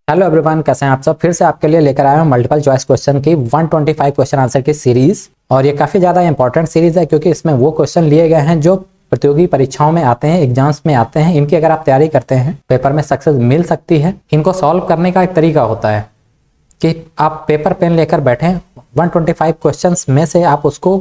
Hello everyone, कैसे हैं आप सब। फिर से आपके लिए लेकर आया हूं मल्टीपल चॉइस क्वेश्चन की 125 क्वेश्चन आंसर की सीरीज। और ये काफ़ी ज़्यादा इंपॉर्टेंट सीरीज है क्योंकि इसमें वो क्वेश्चन लिए गए हैं जो प्रतियोगी परीक्षाओं में आते हैं, एग्जाम्स में आते हैं। इनकी अगर आप तैयारी करते हैं पेपर में सक्सेस मिल सकती है। इनको सॉल्व करने का एक तरीका होता है कि आप पेपर पेन लेकर बैठें, 125 क्वेश्चन में से आप उसको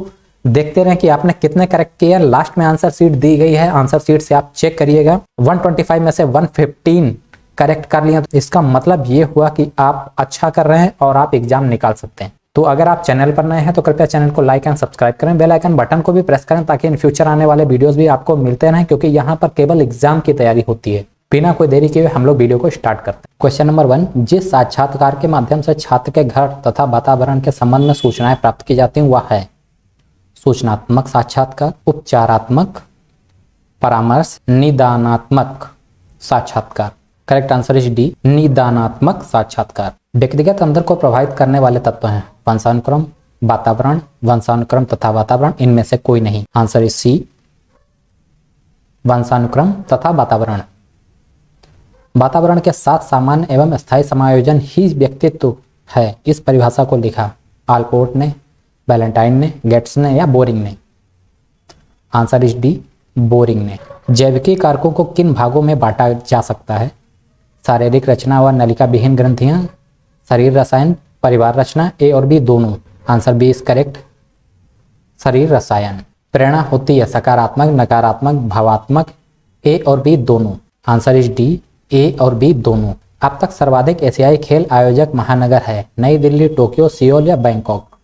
देखते रहें कि आपने कितने करेक्ट किए। लास्ट में आंसर शीट दी गई है, आंसर शीट से आप चेक करिएगा। 125 में से 115 करेक्ट कर लिया तो इसका मतलब ये हुआ कि आप अच्छा कर रहे हैं और आप एग्जाम निकाल सकते हैं। तो अगर आप चैनल पर नए हैं तो कृपया चैनल को लाइक एंड सब्सक्राइब करें, बेल आइकन बटन को भी प्रेस करें ताकि इन फ्यूचर आने वाले वीडियोस भी आपको मिलते रहें, क्योंकि यहाँ पर केवल एग्जाम की तैयारी होती है। बिना कोई देरी किए हम लोग वीडियो को स्टार्ट करते हैं। क्वेश्चन नंबर 1, जिस साक्षात्कार के माध्यम से छात्र के घर तथा वातावरण के संबंध में सूचनाएं प्राप्त की जाती हैं वह है सूचनात्मक साक्षात्कार, उपचारात्मक, परामर्श, निदानात्मक साक्षात्कार। करेक्ट आंसर इज डी, निदानात्मक साक्षात्कार। व्यक्तिगत अंतर को प्रभावित करने वाले तत्व हैं वंशानुक्रम, वातावरण, वंशानुक्रम तथा वातावरण। इनमें से कोई नहीं। आंसर इज सी, वंशानुक्रम तथा वातावरण। वातावरण के साथ सामान्य एवं स्थायी समायोजन ही व्यक्तित्व है। इस परिभाषा को लिखा आलपोर्ट ने, वैलेंटाइन ने, गेट्स ने या बोरिंग ने। आंसर इज डी, बोरिंग ने। जैविकीय कारकों को किन भागों में बांटा जा सकता है? शारीरिक रचना व नलिका विहीन ग्रंथियां, शरीर रसायन, परिवार रचना। ए और बी दोनों। आंसर बी इज करेक्ट, शरीर रसायन। प्रेरणा होती है सकारात्मक, नकारात्मक, भावात्मक। ए और बी दोनों। आंसर इज डी, ए और बी दोनों। अब तक सर्वाधिक एशियाई खेल आयोजक महानगर है नई दिल्ली, टोक्यो, सियोल या Bangkok.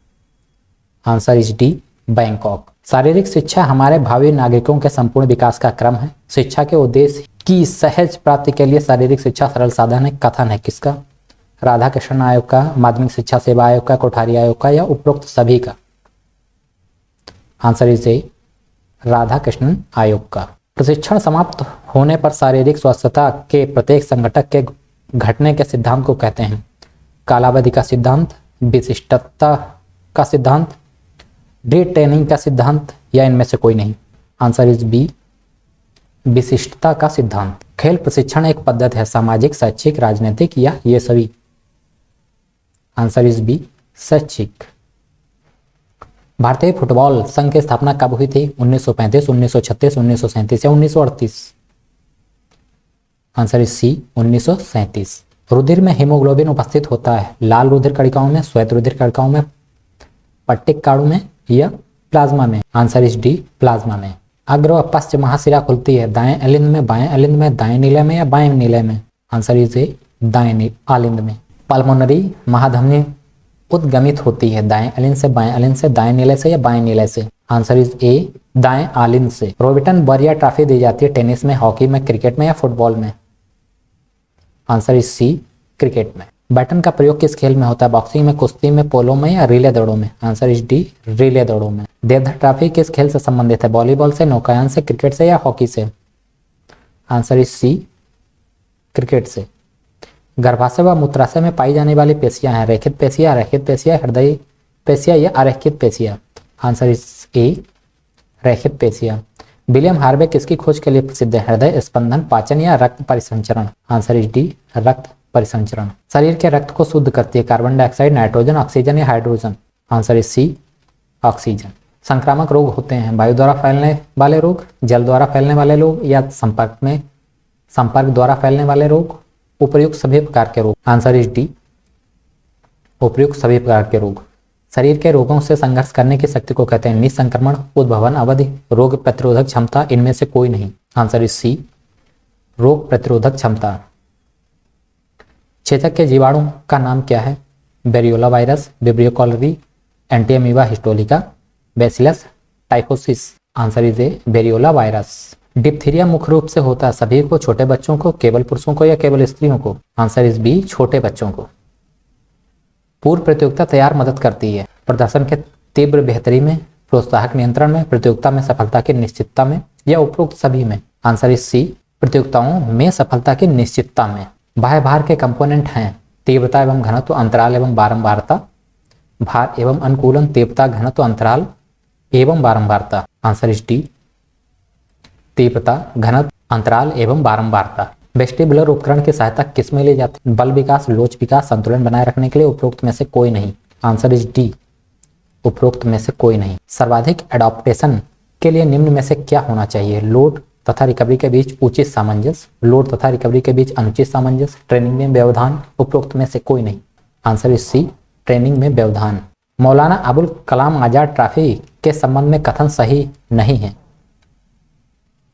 Answer is D, Bangkok. शारीरिक शिक्षा हमारे भावी नागरिकों के संपूर्ण विकास का क्रम है। शिक्षा के उद्देश्य की सहज प्राप्ति के लिए शारीरिक शिक्षा सरल साधन है। कथन है किसका? राधा कृष्ण आयोग का, माध्यमिक शिक्षा सेवा आयोग का, कोठारी आयोग का या उपरोक्त सभी का। आंसर इज ए, राधा कृष्ण आयोग का। प्रशिक्षण समाप्त होने पर शारीरिक स्वस्थता के प्रत्येक संगठक के घटने के सिद्धांत को कहते हैं कालावधि का सिद्धांत, विशिष्टता का सिद्धांत, रिटेनिंग का सिद्धांत या इनमें से कोई नहीं। आंसर इज बी, विशिष्टता का सिद्धांत। खेल प्रशिक्षण एक पद्धति है सामाजिक, शैक्षिक, राजनीतिक या ये सभी। आंसर इज बी, शैक्षिक। भारतीय फुटबॉल संघ की स्थापना कब हुई थी? 1935, 1936, 1937 या 1938। Answer is C, 1937। रुधिर में हीमोग्लोबिन उपस्थित होता है लाल रुधिर कणिकाओं में, श्वेत रुधिर कणिकाओं में, पट्टिक काणु में या प्लाज्मा में। आंसर इज डी, प्लाज्मा में। अग्र व पश्च महाशिरा खुलती है दाएं अलिंद में, बाएं अलिंद में, दाएं नीले में या बाएं नीले में। आंसर इज ए, दाएं आलिंद में। पल्मोनरी महाधमनी उद्गमित होती है दाएं अलिंद से, बाएं अलिंद से, दाएं नीले से या बाएं नीले से। आंसर इज ए, दाएं आलिंद से। रोबिटन बरिया ट्रॉफी दी जाती है टेनिस में, हॉकी में, क्रिकेट में या फुटबॉल में। आंसर इज सी, क्रिकेट में। बैटन का प्रयोग किस खेल में होता है? बॉक्सिंग में, कुश्ती में, पोलो में या रिले दौड़ों में। आंसर इज डी, रिले दौड़ों में। देवधर ट्रॉफी किस खेल से संबंधित है? वॉलीबॉल से, नौकायन से, क्रिकेट से या हॉकी से। आंसर इज सी, क्रिकेट से। गर्भाशय व मूत्राशय में पाई जाने वाली पेशियां हैं रेखित पेशियां, अरेखित पेशियां, हृदय पेशियां या अरेखित पेशियां। आंसर इज ए, रेखित पेशियां। विलियम हार्वे किसकी खोज के लिए प्रसिद्ध है? हृदय स्पंदन, पाचन या रक्त परिसंचरण। आंसर इज डी, रक्त परिसंचरण। शरीर के रक्त को शुद्ध करती है कार्बन डाइऑक्साइड, नाइट्रोजन, ऑक्सीजन या hydrogen. Answer is C, oxygen. संक्रामक रोग होते हैं वायु द्वारा फैलने वाले रोग, जल द्वारा फैलने वाले रोग या संपर्क द्वारा फैलने वाले रोग, उपर्युक्त सभी प्रकार के रोग। आंसर इज डी, उपर्युक्त सभी प्रकार के रोग। शरीर के रोगों से संघर्ष करने की शक्ति को कहते हैं निसंक्रमण, उद्भवन अवधि, रोग प्रतिरोधक क्षमता। इनमें से कोई नहीं। आंसर इज सी, रोग प्रतिरोधक क्षमता। चेचक के जीवाणु का नाम क्या है? Variola virus, vibrio cholerae, Entamoeba histolytica, bacillus typhosus. Answer is A, variola virus. Diphtheria मुख्य रूप से होता है सभी को, छोटे बच्चों को, केवल पुरुषों को या केवल स्त्रियों को। आंसर इज बी, छोटे बच्चों को। पूर्व प्रतियोगिता तैयार मदद करती है प्रदर्शन के तीव्र बेहतरी में, प्रोत्साहक नियंत्रण में, प्रतियोगिता में सफलता की निश्चितता में या उपरोक्त सभी में। आंसर इज सी, प्रतियोगिताओं में सफलता की निश्चितता में। बाह्य भार के कंपोनेंट हैं तीव्रता एवं घनत्व, अंतराल एवं बारंबारता, भार एवं अनुकूलन, तीव्रता, घनत्व, अंतराल एवं बारंबारता। आंसर इज डी, तीव्रता, घनत्व, अंतराल एवं बारंबारता। वेस्टिबुलर उपकरण की सहायता किस में ली जाती है? बल विकास, लोच विकास, संतुलन बनाए रखने के लिए उपरोक्त में से कोई नहीं। आंसर इज डी, उपरोक्त में से कोई नहीं। सर्वाधिक एडॉप्टेशन के लिए निम्न में से क्या होना चाहिए? लोड तथा रिकवरी के बीच उचित सामंजस्य, लोड तथा रिकवरी के बीच अनुचित सामंजस्य, ट्रेनिंग में व्यवधान, उपरोक्त में से कोई नहीं। आंसर इज सी, ट्रेनिंग में व्यवधान। मौलाना अबुल कलाम आजाद ट्रॉफी के संबंध में कथन सही नहीं है।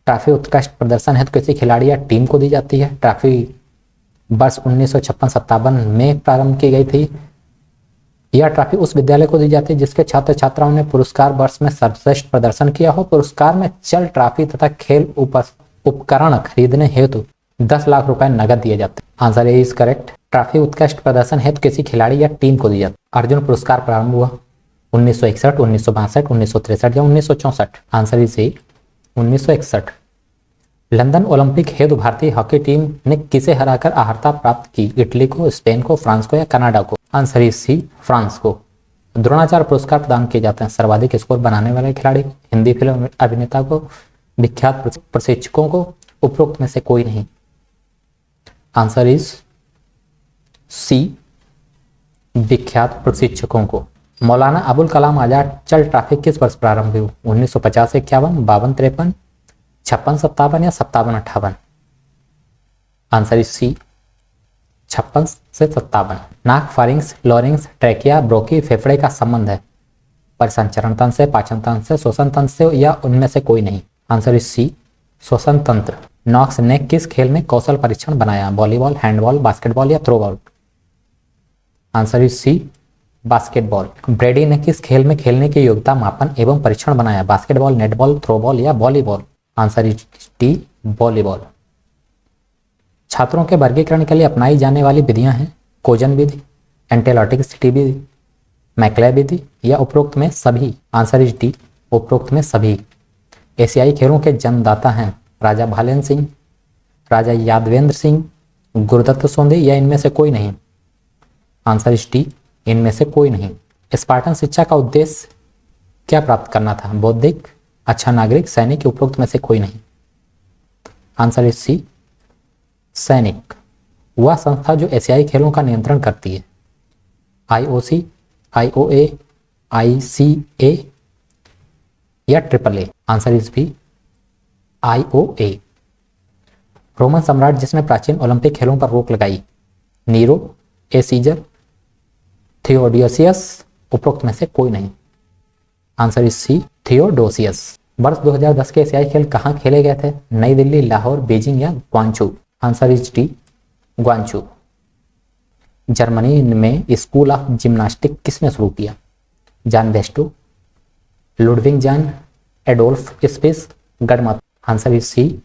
ट्रॉफी उत्कृष्ट प्रदर्शन हेतु किसी खिलाड़ी या टीम को दी जाती है। ट्रॉफी वर्ष 1956-57 में प्रारंभ की गई थी। यह ट्रॉफी उस विद्यालय को दी जाती है जिसके छात्र छात्राओं ने पुरस्कार वर्ष में सर्वश्रेष्ठ प्रदर्शन किया हो। पुरस्कार में चल, ट्रॉफी तथा खेल उपकरण खरीदने हेतु 10 लाख रुपए नगद दिए जाते हैं। Answer A is correct. Trophy उत्कृष्ट प्रदर्शन हेतु किसी खिलाड़ी या टीम को दी जाती है। अर्जुन पुरस्कार प्रारंभ हुआ 1961, 1962, 1963 या 1964। Answer is A 1961। London Olympic हेतु भारतीय हॉकी टीम ने किसे हराकर अर्हता प्राप्त की? इटली को, स्पेन को, फ्रांस को या कनाडा को? आंसर इज सी, फ्रांस को। द्रोणाचार्य पुरस्कार प्रदान किए जाते हैं सर्वाधिक स्कोर बनाने वाले खिलाड़ी को, हिंदी फिल्म अभिनेता को, विख्यात प्रशिक्षकों को, उपरोक्त में से कोई नहीं। आंसर इज सी, विख्यात प्रशिक्षकों को। मौलाना अबुल कलाम आजाद चल ट्रॉफी किस वर्ष प्रारंभ हुई? 1950-51, 52-53, 56-57 या 57-58? आंसर इज सी, 56 से 57। नाक, फारिंक्स, लॉरिंक्स, ट्रैकिया, ब्रोकी, फेफड़े का संबंध है? परिसंचरण तंत्र से, पाचन तंत्र से, श्वसन तंत्र से या उनमें से कोई नहीं? आंसर इज सी, श्वसन तंत्र। नॉक्स ने किस खेल में कौशल परीक्षण बनाया? वॉलीबॉल, हैंडबॉल, बास्केटबॉल या throwball? Answer is C, basketball. Brady ने किस खेल में खेलने की योग्यता मापन एवं परीक्षण बनाया? बास्केटबॉल, नेटबॉल, थ्रोबॉल या volleyball? Answer is D, volleyball. छात्रों के वर्गीकरण के लिए अपनाई जाने वाली विधियां हैं कोजन विधि, एंटेलॉटिक सिटी विधि, मैकले विधि या उपरोक्त में सभी? आंसर इज डी, उपरोक्त में सभी। एशियाई खेलों के जन्मदाता हैं राजा भालेन सिंह, राजा यादवेंद्र सिंह, गुरुदत्त सोंधी या इनमें से कोई नहीं? आंसर इज डी, इनमें से कोई नहीं। स्पार्टन शिक्षा का उद्देश्य क्या प्राप्त करना था? बौद्धिक, अच्छा नागरिक, सैनिक, उपरोक्त में से कोई नहीं? आंसर इज सी, सैनिक। वह संस्था जो एशियाई खेलों का नियंत्रण करती है? आईओसी, आईओए, आईसीए या triple A? Answer is B, IOA. Roman सम्राट जिसने प्राचीन ओलंपिक खेलों पर रोक लगाई? नीरो, ए सीजर, थियोडोसियस, उपरोक्त में से कोई नहीं? Answer is C, Theodosius. वर्ष 2010 के एशियाई खेल कहाँ खेले गए थे? नई दिल्ली, लाहौर, बीजिंग या Guangzhou? Answer is D, Guangzhou. Germany में स्कूल ऑफ जिम्नास्टिक किसने शुरू किया? जान वेस्टो, Ludwig Jahn, Adolf Spiess, GutsMuths? Answer is C,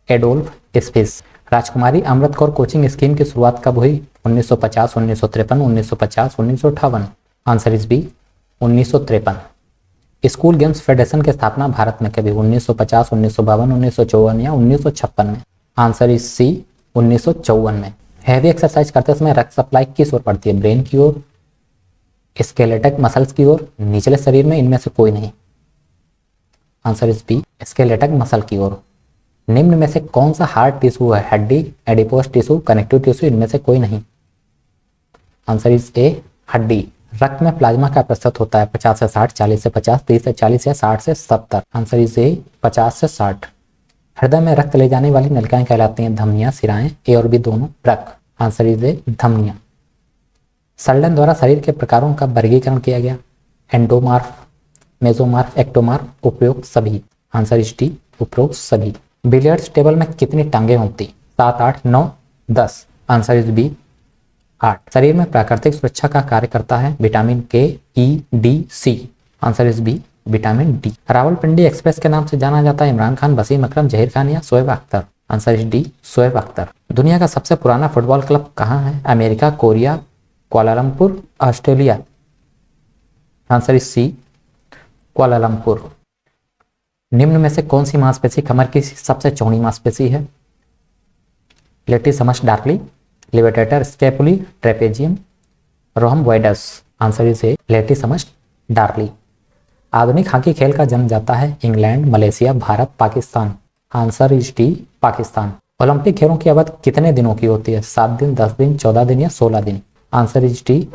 Adolf Spiess. राजकुमारी अमृत कौर कोचिंग स्कीम की शुरुआत कब हुई? 1950, 1953, 1950, 1958? Answer is B, 1953। School games federation की स्थापना भारत में कभी? 1950, 1952, 1954 या 1956 में? आंसर इज सी, 1954 में। हैवी एक्सरसाइज करते समय रक्त सप्लाई किस ओर पड़ती है? ब्रेन की ओर, स्केलेटल मसल्स की ओर, निचले शरीर में? इनमें से कोई नहीं? Answer is B, skeletal muscle की ओर। निम्न में से कौन सा हार्ट टिश्यू है? हड्डी, एडिपोस टिश्यू, कनेक्टिव टिश्यू? इनमें से कोई नहीं? आंसर इज ए, हड्डी। रक्त में प्लाज्मा का प्रतिशत होता है? 50 से 60, 40 से 50, 30 से 40 या 60 से 70? आंसर इज ए, 50 से 60। हृदय में रक्त ले जाने वाली नलिकाएं कहलाती हैं? धमनियां, सिराएं, ए और बी दोनों? रक्त? आंसर इज ए, धमनियां। सल्डन द्वारा शरीर के प्रकारों का वर्गीकरण किया गया? एंडोमार्फ, मेसोमार्फ, एक्टोमार्फ, उपरोक्त सभी? आंसर इज डी, उपरोक्त सभी। बिलियर्ड्स टेबल में कितनी टांगे होती? 7, 8, 9, 10? Answer is B, 8। शरीर में प्राकृतिक सुरक्षा का कार्य करता है? Vitamin K, E, D, C? Answer is B, vitamin D. Rawalpindi express के नाम से जाना जाता है? इमरान खान, वसीम अकरम, जहीर खान या Shoaib Akhtar? Answer is D, Shoaib Akhtar. दुनिया का सबसे पुराना फुटबॉल क्लब कहाँ है? America, Korea, Kuala Lumpur, Australia? Answer is C, Kuala Lumpur. निम्न में से कौन सी मांसपेशी कमर की सबसे चौड़ी मांसपेशी है? Latissimus dorsi, levator scapulae, trapezium, rhomboideus? Answer is A, latissimus dorsi. आधुनिक हॉकी खेल का जन्म जाता है? England, Malaysia, Bharat, Pakistan? Answer is D, Pakistan. Olympic खेलों की अवधि कितने दिनों की होती है? 7 दिन, 10 दिन, 14 दिन या 16 दिन? आंसर इज डी,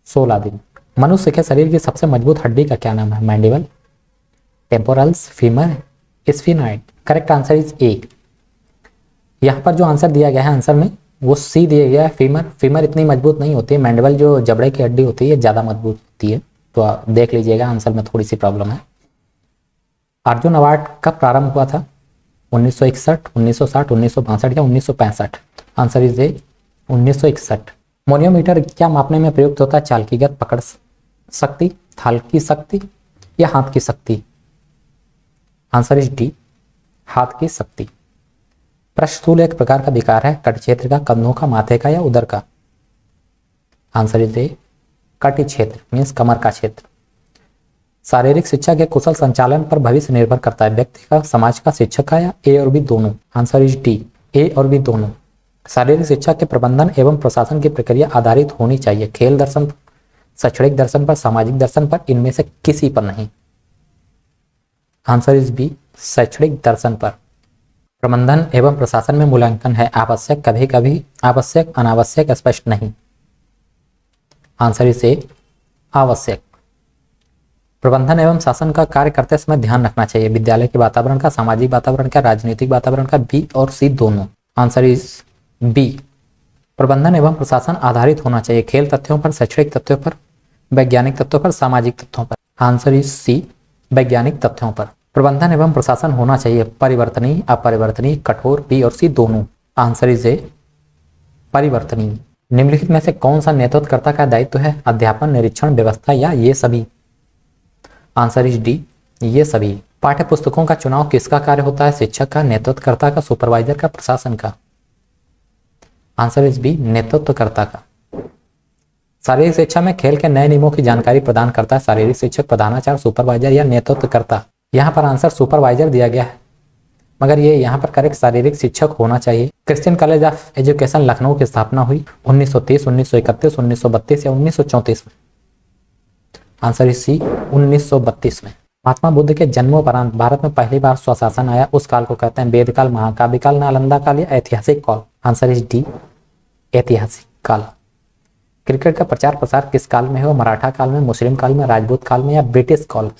16 दिन। मनुष्य के शरीर की सबसे मजबूत हड्डी का क्या नाम है? Mandible, temporals, femur, sphenoid. Correct answer is A. यहाँ पर जो आंसर दिया गया है आंसर में वो सी दिया गया है, फीमर। फीमर इतनी मजबूत नहीं होती है, मैंडिबल जो जबड़े की हड्डी होती है ज़्यादा मजबूत होती है। तो आप देख लीजिएगा आंसर में थोड़ी सी प्रॉब्लम है। अर्जुन अवार्ड कब प्रारंभ हुआ था? 1961, 1960, 1962 या 1965? आंसर इज ए, 1961। मोनियोमीटर क्या मापने में प्रयुक्त होता है? चालकीगत पकड़ शक्ति, थाल की शक्ति या हाथ की शक्ति? आंसर इज डी, हाथ की शक्ति। पृष्ठस्थूल एक प्रकार का विकार है, कट क्षेत्र का, कंधों का, माथे का या उदर का? आंसर इज ए, कट क्षेत्र मीन्स कमर का क्षेत्र। शारीरिक शिक्षा के कुशल संचालन पर भविष्य निर्भर करता है, व्यक्ति का, समाज का, शिक्षक का या ए और बी दोनों? आंसर इज डी, ए और बी दोनों। शारीरिक शिक्षा के प्रबंधन एवं प्रशासन की प्रक्रिया आधारित होनी चाहिए, खेल दर्शन, शैक्षणिक दर्शन पर, सामाजिक दर्शन पर, इनमें से किसी पर नहीं? आंसर इज बी, शैक्षणिक दर्शन पर। प्रबंधन एवं प्रशासन में मूल्यांकन है आवश्यक, कभी कभी आवश्यक, अनावश्यक, स्पष्ट नहीं? आंसर इज ए, आवश्यक। प्रबंधन एवं शासन का कार्य करते समय ध्यान रखना चाहिए, विद्यालय के वातावरण का, सामाजिक वातावरण का, राजनीतिक वातावरण का, बी और सी दोनों? आंसर इज बी, प्रबंधन एवं प्रशासन आधारित होना चाहिए, खेल तथ्यों पर, शैक्षणिक तथ्यों पर, वैज्ञानिक तथ्यों पर, सामाजिक तथ्यों पर? आंसर इज सी, वैज्ञानिक तथ्यों पर। प्रबंधन एवं प्रशासन होना चाहिए परिवर्तनीय, अपरिवर्तनीय, कठोर, बी और सी दोनों? आंसर इज ए, परिवर्तनीय। निम्नलिखित में से कौन सा नेतृत्वकर्ता का दायित्व है? अध्यापन, निरीक्षण, व्यवस्था या ये सभी? आंसर इज डी, ये सभी। पाठ्य पुस्तकों का चुनाव किसका कार्य होता है? शिक्षक का, नेतृत्वकर्ता का, सुपरवाइजर का, प्रशासन का? आंसर इज बी, नेतृत्वकर्ता का। शारीरिक शिक्षा में खेल के नए नियमों की जानकारी प्रदान करता है शारीरिक शिक्षक, प्रधानाचार्य, सुपरवाइजर या नेतृत्वकर्ता? यहाँ पर आंसर सुपरवाइजर दिया गया है, मगर ये यहाँ पर करेक्ट शारीरिक शिक्षक होना चाहिए। Christian college of education Lucknow की स्थापना हुई 1930, 1931, 1932 या 1934 में? आंसर इज सी, 1932 में। महात्मा बुद्ध के जन्मोपरांत भारत में पहली बार स्वशासन आया, उस काल को कहते हैं वेदकाल, महाकाव्य काल, नालंदा काल या ऐतिहासिक काल? आंसर इज डी, ऐतिहासिक काल। क्रिकेट का प्रचार प्रसार किस काल में हुआ? मराठा काल में, मुस्लिम काल में, राजपूत काल में या ब्रिटिश काल में?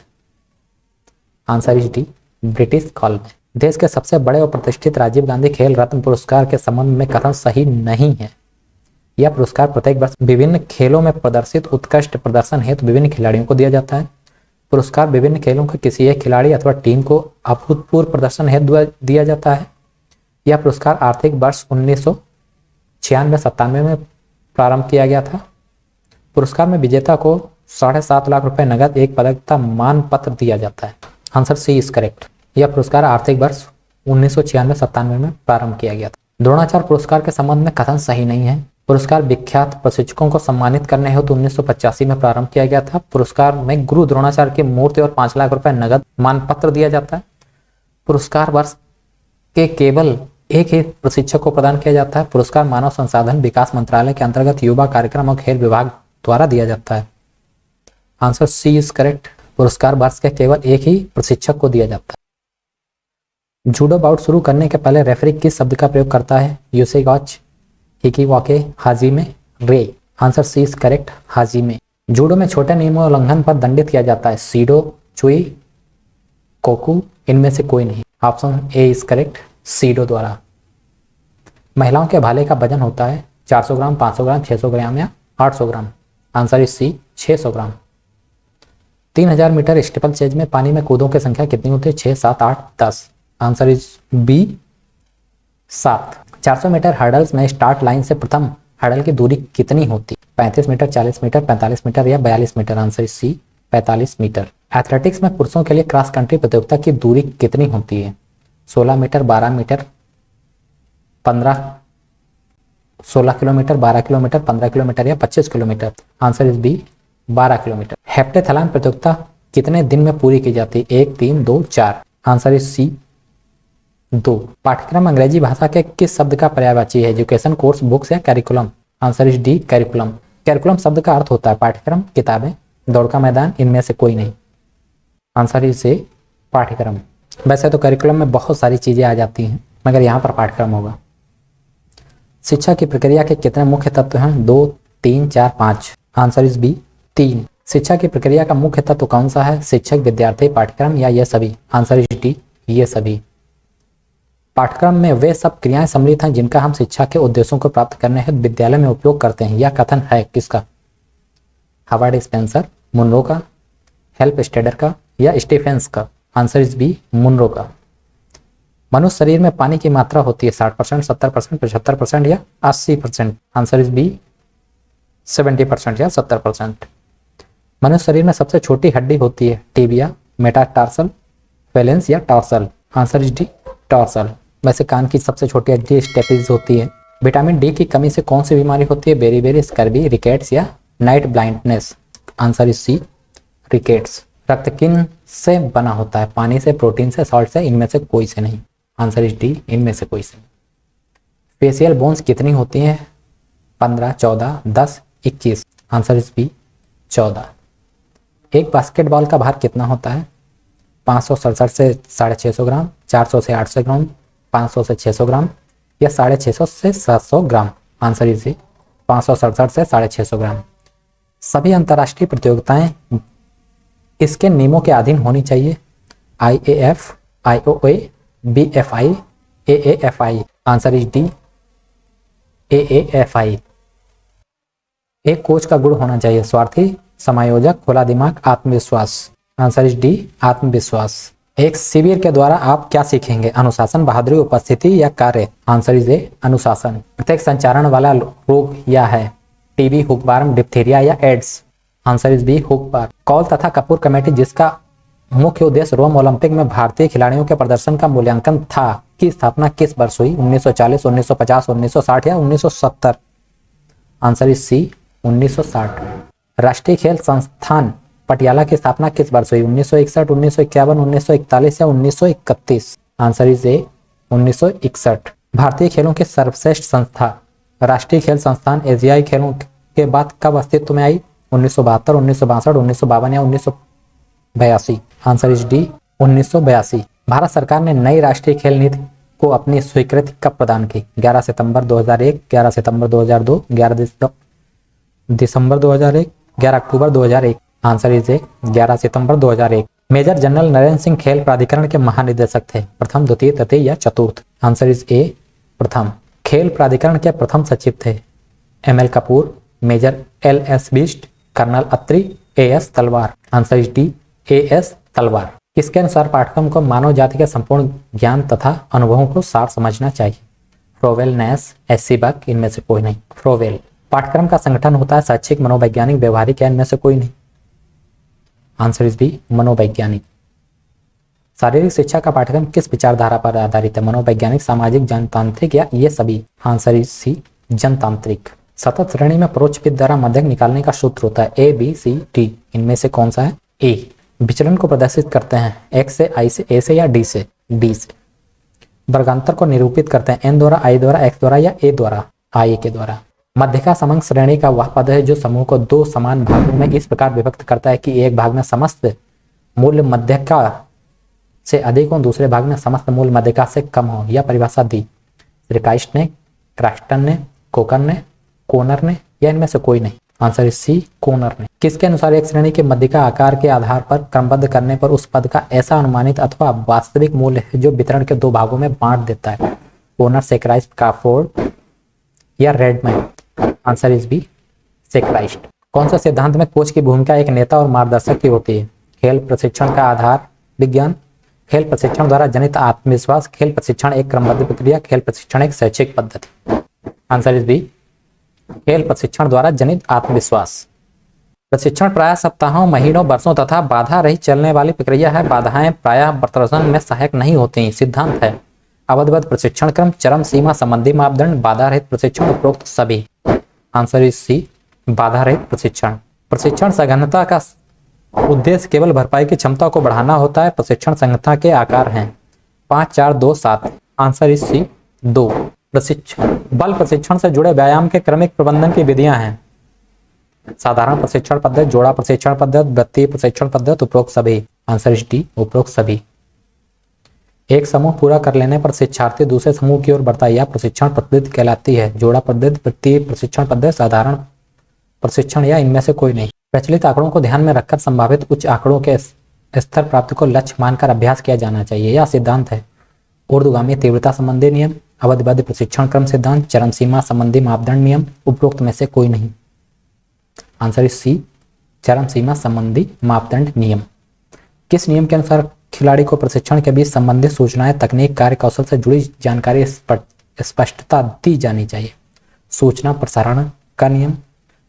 आंसर इज डी, ब्रिटिश काल में। देश के सबसे बड़े और प्रतिष्ठित राजीव गांधी खेल रत्न पुरस्कार के संबंध में कथन सही नहीं है। यह पुरस्कार प्रत्येक वर्ष विभिन्न खेलों में प्रदर्शित उत्कृष्ट प्रदर्शन हेतु विभिन्न खिलाड़ियों को दिया जाता है। पुरस्कार विभिन्न खेलों के किसी एक खिलाड़ी अथवा टीम को अभूतपूर्व प्रदर्शन हेतु दिया जाता है। यह पुरस्कार आर्थिक वर्ष 1996-97 में प्रारंभ किया गया था। पुरस्कार में विजेता को 7.5 लाख रुपए नगद, एक पदक तथा मान पत्र दिया जाता है। Answer C is correct. यह पुरस्कार आर्थिक वर्ष 1996-97 में प्रारंभ किया गया था। द्रोणाचार्य पुरस्कार के संबंध में कथन सही नहीं है। पुरस्कार विख्यात प्रशिक्षकों को सम्मानित करने हेतु 1985 में प्रारंभ किया गया था। पुरस्कार में गुरु द्रोणाचार्य की मूर्ति और 5 लाख रुपए नगद मानपत्र दिया जाता है। पुरस्कार वर्ष के केवल एक ही प्रशिक्षक को प्रदान किया जाता है। पुरस्कार मानव संसाधन विकास मंत्रालय के अंतर्गत युवा कार्यक्रम और खेल विभाग द्वारा दिया जाता है। Answer C is correct. पुरस्कार वर्ष के केवल एक ही प्रशिक्षक को दिया जाता है। जूडो बाउट शुरू करने के पहले रेफरी किस शब्द का प्रयोग करता है? यूसेगॉच, हिकीवाके, hajime, rei? Answer C is correct, hajime. Judo में छोटे नियमों उल्लंघन पर दंडित किया जाता है। सीडो, चुई, कोकू, इनमें से कोई नहीं। ऑप्शन ए इज करेक्ट, सीडो द्वारा। महिलाओं के भाले का वजन होता है 400 ग्राम, 500 ग्राम, 600 ग्राम या 800 gram? Answer is C, 600 gram. 3000 metre steeplechase में पानी में कूदों की संख्या कितनी होती है? 6, 7, 8, 10? Answer is B, 7। 400 metre hurdles में स्टार्ट लाइन से प्रथम हर्डल की दूरी कितनी होती? 35 मीटर, 40 मीटर, 45 मीटर या 42 metre? Answer is C, 45 metre. Athletics में पुरुषों के लिए क्रॉस कंट्री प्रतियोगिता की दूरी कितनी होती है? 16 metre, 12 metre, 16 kilometre, 12 kilometre, 15 kilometre या 25 kilometre? Answer is B, 12 kilometre. Heptathlon प्रतियोगिता कितने दिन में पूरी की जाती है? 1, 3, 2, 4? Answer is C, 2। पाठ्यक्रम अंग्रेजी भाषा के किस शब्द का पर्यायवाची है? एजुकेशन, कोर्स, बुक्स या curriculum? Answer is D, curriculum. Curriculum शब्द का अर्थ होता है पाठ्यक्रम, किताबें, दौड़ का मैदान, इनमें से कोई नहीं। आंसर इज ए, पाठ्यक्रम। वैसे तो कैरिकुलम में बहुत सारी चीजें आ जाती हैं, मगर यहाँ पर पाठ्यक्रम होगा। शिक्षा की प्रक्रिया के कितने मुख्य तत्व हैं? 2, 3, 4, 5। Answer is B 3। शिक्षा की प्रक्रिया का मुख्य तत्व कौन सा है? शिक्षक, विद्यार्थी, पाठ्यक्रम या ये सभी? आंसर इज डी ये सभी। पाठ्यक्रम में वे सब क्रियाएं सम्मिलित हैं जिनका हम शिक्षा के उद्देश्यों को प्राप्त करने हेतु विद्यालय में उपयोग करते हैं। यह कथन है किसका? हार्वर्ड स्पेंसर, मुनरो का, हेल्प स्टेडर का या स्टीफेंस का? आंसर इज बी मुनरो का। मनुष्य शरीर में पानी की मात्रा होती है 60%, 70%, 75% या 80%? आंसर इज बी 70% या 70%। मनुष्य शरीर में सबसे छोटी हड्डी होती है टिबिया, मेटाटार्सल, फेलेंस या tarsal? Answer is D tarsal. वैसे कान की सबसे छोटी हड्डी स्टेपिस होती है। विटामिन डी की कमी से कौन सी बीमारी होती है? बेरीबेरी, स्कर्वी, रिकेट्स या night blindness? Answer is C rickets. रक्त किन से बना होता है? पानी से, प्रोटीन से, सॉल्ट से? इनमें से कोई से नहीं। आंसर इज डी इनमें से कोई से। फेशियल बोन्स कितनी होती हैं? 15, 14, 10, 21? Answer is B 14। एक बास्केटबॉल का भार कितना होता है? 567 से 650 ग्राम, 400 से 800 ग्राम, 500 से 600 ग्राम या 650 से 700 ग्राम? आंसर इज 567 से 650 ग्राम। सभी अंतर्राष्ट्रीय प्रतियोगिताएं इसके नियमों के अधीन होनी चाहिए। IAF, IOA, BFI, AAFI? Answer is D AAFI। एक कोच का गुण होना चाहिए? स्वार्थी, समायोजक, खुला दिमाग, आत्मविश्वास? आंसर इज डी आत्मविश्वास। एक शिविर के द्वारा आप क्या सीखेंगे? अनुशासन, बहादुरी, उपस्थिति या कार्य? आंसर इज ए अनुशासन। प्रत्येक संचारण वाला रोग या है? टीबी, हुकबार्म, डिप्थीरिया या AIDS? Answer is B hookworm. Kaul तथा कपूर कमेटी जिसका मुख्य उद्देश्य रोम ओलंपिक में भारतीय खिलाड़ियों के प्रदर्शन का मूल्यांकन था की स्थापना किस वर्ष हुई? 1940, 1950, 1960 या 1970? Answer is C 1960। राष्ट्रीय खेल संस्थान पटियाला की स्थापना किस वर्ष हुई? 1961, 1951, 1941 या 1931? आंसर इज ए 1961। भारतीय खेलों की सर्वश्रेष्ठ संस्था राष्ट्रीय खेल संस्थान एशियाई खेलों के बाद कब अस्तित्व में आई? 1972, 1962, 1952 या 1982? Answer is D 1982। भारत सरकार ने नई राष्ट्रीय खेल नीति को अपनी स्वीकृति कब प्रदान की? 11 सितंबर 2001, 11 सितंबर 2002, 11 दिसंबर 2001, 11 अक्टूबर 2001? आंसर इज ए 11 सितंबर 2001। मेजर जनरल नरेंद्र सिंह खेल प्राधिकरण के महानिदेशक थे? प्रथम, द्वितीय, तृतीय या चतुर्थ? आंसर इज ए प्रथम। खेल प्राधिकरण के प्रथम सचिव थे? ML Kapoor, major LS Bisht, colonel Atri, AS Talwar? Answer is D AS Talwar. किसके अनुसार पाठ्यक्रम को मानव जाति के संपूर्ण ज्ञान तथा अनुभवों को सार समझना चाहिए? फ्रोवेल, नैस, SC बक? इनमें से कोई नहीं। फ्रोवेल। पाठ्यक्रम का संगठन होता है शैक्षिक, मनोवैज्ञानिक, व्यवहारिक या इनमें से कोई नहीं? आंसर इज बी मनोवैज्ञानिक। शारीरिक शिक्षा का पाठ्यक्रम किस विचारधारा पर आधारित है? मनोवैज्ञानिक, सामाजिक, जनतांत्रिक या ये सभी? आंसर इज सी जनतांत्रिक। सतत श्रेणी में परोक्ष विधि द्वारा मध्यक निकालने का सूत्र होता है ABCD? इनमें से कौन सा है? ए। विचलन को प्रदर्शित करते हैं X से, I से, A से या D से? D से। वर्गांतर को निरूपित करते हैं N द्वारा, I द्वारा, X द्वारा या A द्वारा? I के द्वारा। मध्यिका समंग श्रेणी का वह पद है जो समूह को दो समान भागों में इस प्रकार विभक्त करता है कि एक भाग में समस्त मूल्य मध्यिका से अधिक हो, दूसरे भाग में समस्त मूल्य मध्यिका से कम हो। यह परिभाषा दी रिकाइस्ट ने, क्रास्टन ने, कोकर ने, कोनर ने या इनमें से कोई नहीं? आंसर इज सी कोनर ने। किसके अनुसार एक श्रेणी के मध्यिका आकार के आधार पर क्रमबद्ध करने पर उस पद का ऐसा अनुमानित अथवा वास्तविक मूल्य है जो वितरण के दो भागों में बांट देता है? कोनर, सेक्राइस्ट, क्राफोर्ड या Redman? Answer is B Secrist. कौन सा सिद्धांत में कोच की भूमिका एक नेता और मार्गदर्शक की होती है? खेल प्रशिक्षण का आधार विज्ञान, खेल प्रशिक्षण द्वारा जनित आत्मविश्वास, खेल प्रशिक्षण एक क्रमबद्ध प्रक्रिया, खेल प्रशिक्षण एक शैक्षिक पद्धति? आंसर इज बी खेल प्रशिक्षण द्वारा जनित आत्मविश्वास। प्रशिक्षण प्रायः सप्ताहों, महीनों, वर्षों तथा बाधा रहित चलने वाली प्रक्रिया है। बाधाएं प्रायः प्रदर्शन में सहायक नहीं होती। सिद्धांत है अवधिबद्ध प्रशिक्षण क्रम, चरम सीमा संबंधी मापदंड, बाधा रहित प्रशिक्षण, उपरोक्त सभी? आंसर इज सी बाधा रहित प्रशिक्षण। प्रशिक्षण सघनता का उद्देश्य केवल भरपाई की क्षमता को बढ़ाना होता है। प्रशिक्षण संगठन के आकार हैं 5, 4, 2, 7? Answer is C 2। प्रशिक्षण बल प्रशिक्षण से जुड़े व्यायाम के क्रमिक प्रबंधन की विधियां हैं? साधारण प्रशिक्षण पद्धति, जोड़ा प्रशिक्षण पद्धति, वृत्तीय प्रशिक्षण पद्धति, उपरोक्त सभी? आंसर इज डी उपरोक्त सभी। एक समूह पूरा कर लेने पर शिक्षार्थी दूसरे समूह की ओर बढ़ता है, यह प्रशिक्षण पद्धति कहलाती है। जोड़ा पद्धति, वृत्तीय प्रशिक्षण पद्धति, साधारण प्रशिक्षण या इनमें से कोई नहीं। प्रचलित आंकड़ों को ध्यान में रखकर संभावित उच्च आंकड़ों के स्तर प्राप्ति को लक्ष्य मानकर अभ्यास किया जाना चाहिए। यह सिद्धांत है ऊर्ध्वगामी तीव्रता संबंधी नियम, अवधिबद्ध प्रशिक्षण क्रम सिद्धांत, चरम सीमा संबंधी मापदंड नियम, उपरोक्त में से कोई नहीं। आंसर इज सी, चरम सीमा संबंधी मापदंड नियम। किस नियम के अनुसार खिलाड़ी को प्रशिक्षण के बीच संबंधित सूचनाएं, तकनीक, कार्य कौशल से जुड़ी जानकारी स्पष्टता दी जानी चाहिए? सूचना प्रसारण का नियम,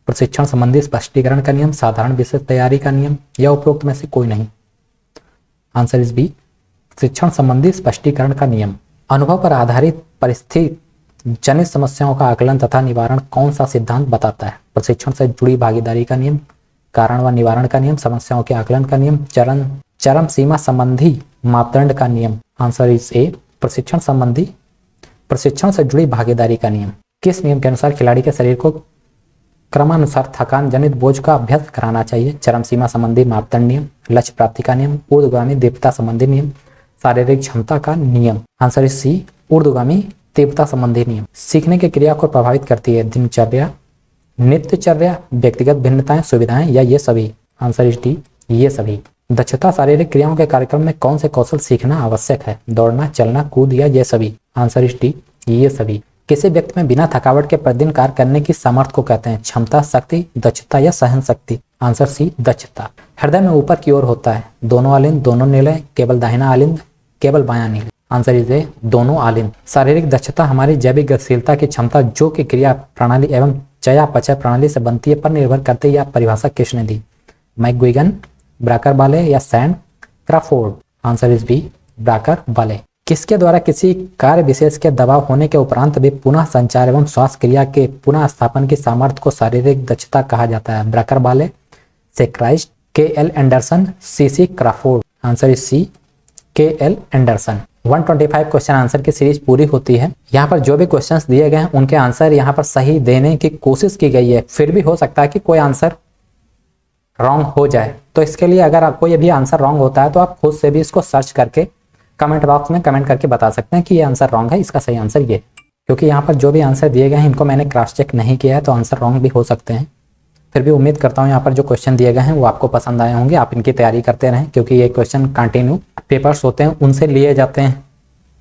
प्रशिक्षण संबंधी स्पष्टीकरण का नियम, साधारण विषय तैयारी का नियम, या उपरोक्त में से कोई नहीं। आंसर इज बी, शिक्षण संबंधी स्पष्टीकरण का नियम। अनुभव पर आधारित परिस्थिति जनित समस्याओं का आकलन तथा निवारण कौन सा सिद्धांत बताता है? प्रशिक्षण से जुड़ी भागीदारी का नियम, कारण व निवारण का नियम, समस्याओं के आकलन का नियम, चरम सीमा संबंधी मापदंड का नियम। आंसर इज ए, प्रशिक्षण से जुड़ी भागीदारी का नियम। किस नियम के अनुसार खिलाड़ी के शरीर को क्रमानुसार थकान जनित बोझ का अभ्यास कराना चाहिए? चरम सीमा संबंधी मापदंड नियम, लक्ष्य प्राप्ति का नियम, ऊर्ध्वगामी तीव्रता संबंधी नियम, शारीरिक क्षमता का नियम। आंसर इज सी, ऊर्ध्वगामी तीव्रता संबंधी नियम। सीखने की क्रिया को प्रभावित करती है दिनचर्या, नित्यचर्या, व्यक्तिगत भिन्नताएं, सुविधाएं, या ये सभी? आंसर इज डी, ये सभी। दक्षता शारीरिक क्रियाओं के कार्यक्रम में कौन से कौशल सीखना आवश्यक है? दौड़ना, चलना, कूद, या ये सभी? आंसर इज डी, ये सभी। किसी व्यक्ति में बिना थकावट के प्रतिदिन कार्य करने की सामर्थ्य को कहते हैं? क्षमता, शक्ति, दक्षता, या सहन शक्ति? आंसर सी, दक्षता। हृदय में ऊपर की ओर होता है? दोनों आलिंद, दोनों निलय, केवल दाहिना आलिंद, केवल बायां निलय? आंसर इज ए, दोनों आलिंद। शारीरिक दक्षता हमारी जैविक गतिशीलता की क्षमता जो कि क्रिया प्रणाली एवं चयापचय प्रणाली से बनती है पर निर्भर करती है। यह परिभाषा किसने दी? मैकगुइगन, ब्राकर बाले, या Sand Crawford? Answer is B, Bracker Bale. किसके द्वारा किसी कार्य विशेष के दबाव होने के उपरांत भी पुनः संचार एवं श्वास क्रिया के पुनः स्थापन की सामर्थ्य को शारीरिक दक्षता कहा जाता है? Bracker Bale, Secrist, K L. Anderson, C C. Crawford? Answer is C, K L. Anderson. 125 question answer की सीरीज पूरी होती है। यहाँ पर जो भी क्वेश्चंस दिए गए हैं उनके आंसर यहाँ पर सही देने की कोशिश की गई है। फिर भी हो सकता है कि कोई आंसर रॉन्ग हो जाए, तो इसके लिए अगर कोई भी आंसर रॉन्ग होता है तो आप खुद से भी इसको सर्च करके कमेंट बॉक्स में कमेंट करके बता सकते हैं कि ये आंसर रॉन्ग है, इसका सही आंसर ये। क्योंकि यहाँ पर जो भी आंसर दिए गए हैं इनको मैंने क्रॉस चेक नहीं किया है, तो आंसर रॉन्ग भी हो सकते हैं। फिर भी उम्मीद करता हूँ यहाँ पर जो क्वेश्चन दिए गए हैं वो आपको पसंद आए होंगे। आप इनकी तैयारी करते रहें, क्योंकि ये क्वेश्चन कंटिन्यू पेपर्स होते हैं उनसे लिए जाते हैं,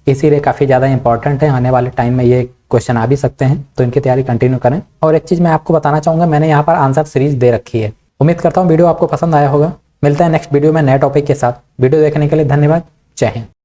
इसीलिए काफ़ी ज़्यादा इंपॉर्टेंट है। आने वाले टाइम में ये क्वेश्चन आ भी सकते हैं, तो इनकी तैयारी कंटिन्यू करें। और एक चीज़ मैं आपको बताना चाहूँगा, मैंने यहाँ पर आंसर सीरीज दे रखी है। उम्मीद करता हूँ वीडियो आपको पसंद आया होगा। मिलता है नेक्स्ट वीडियो में नए टॉपिक के साथ। वीडियो देखने के लिए धन्यवाद। जय हिंद।